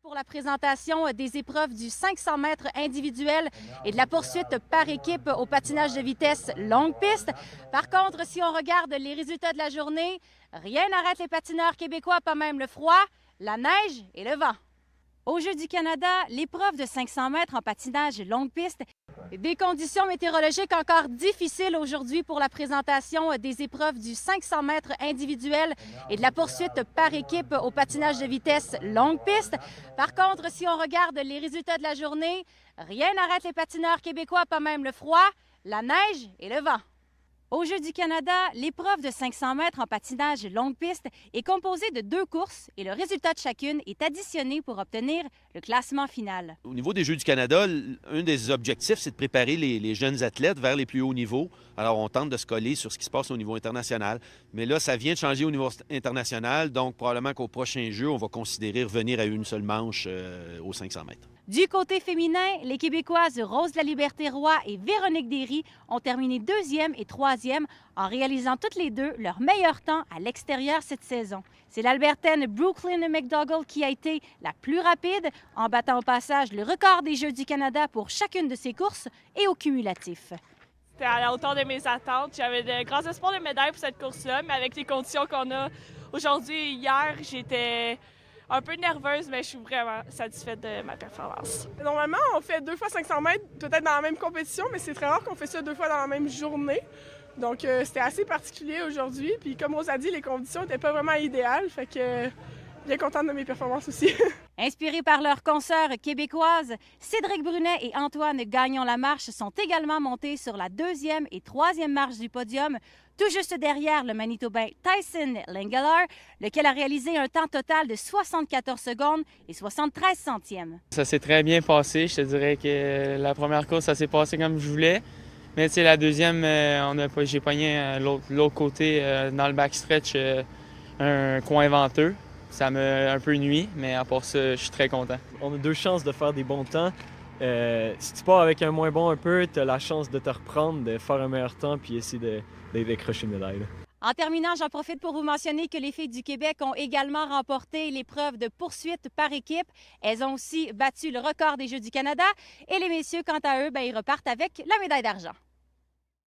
Pour la présentation des épreuves du 500 mètres individuel et de la poursuite par équipe au patinage de vitesse longue piste. Par contre, si on regarde les résultats de la journée, rien n'arrête les patineurs québécois, pas même le froid, la neige et le vent. Aux Jeux du Canada, l'épreuve de 500 mètres en patinage longue piste. Des conditions météorologiques encore difficiles aujourd'hui pour la présentation des épreuves du 500 mètres individuel et de la poursuite par équipe au patinage de vitesse longue piste. Par contre, si on regarde les résultats de la journée, rien n'arrête les patineurs québécois, pas même le froid, la neige et le vent. Aux Jeux du Canada, l'épreuve de 500 mètres en patinage longue piste est composée de 2 courses et le résultat de chacune est additionné pour obtenir le classement final. Au niveau des Jeux du Canada, un des objectifs, c'est de préparer les jeunes athlètes vers les plus hauts niveaux. Alors, on tente de se coller sur ce qui se passe au niveau international. Mais là, ça vient de changer au niveau international, donc probablement qu'au prochain Jeu, on va considérer revenir à une seule manche aux 500 mètres. Du côté féminin, les Québécoises Rose Laliberté-Roy et Véronique Derry ont terminé 2e et 3e en réalisant toutes les deux leur meilleur temps à l'extérieur cette saison. C'est l'Albertaine Brooklyn McDougall qui a été la plus rapide en battant au passage le record des Jeux du Canada pour chacune de ses courses et au cumulatif. C'était à la hauteur de mes attentes. J'avais de grands espoirs de médaille pour cette course-là, mais avec les conditions qu'on a aujourd'hui et hier, j'étais un peu nerveuse, mais je suis vraiment satisfaite de ma performance. Normalement, on fait 2 fois 500 mètres, peut-être dans la même compétition, mais c'est très rare qu'on fait ça 2 fois dans la même journée. Donc, c'était assez particulier aujourd'hui. Puis, comme on a dit, les conditions n'étaient pas vraiment idéales. Fait que, bien contente de mes performances aussi. Inspirés par leurs consoeurs québécoises, Cédric Brunet et Antoine Gagnon-Lamarche sont également montés sur la 2e et 3e marche du podium, tout juste derrière le Manitobain Tyson Lengeler, lequel a réalisé un temps total de 74 secondes et 73 centièmes. Ça s'est très bien passé. Je te dirais que la première course, ça s'est passé comme je voulais. Mais la deuxième, j'ai pogné l'autre côté dans le backstretch un coin venteux. Ça m'a un peu nuit, mais à part ça, je suis très content. On a 2 chances de faire des bons temps. Si tu pars avec un moins bon un peu, tu as la chance de te reprendre, de faire un meilleur temps puis essayer de décrocher une médaille. En terminant, j'en profite pour vous mentionner que les filles du Québec ont également remporté l'épreuve de poursuite par équipe. Elles ont aussi battu le record des Jeux du Canada. Et les messieurs, quant à eux, ils repartent avec la médaille d'argent.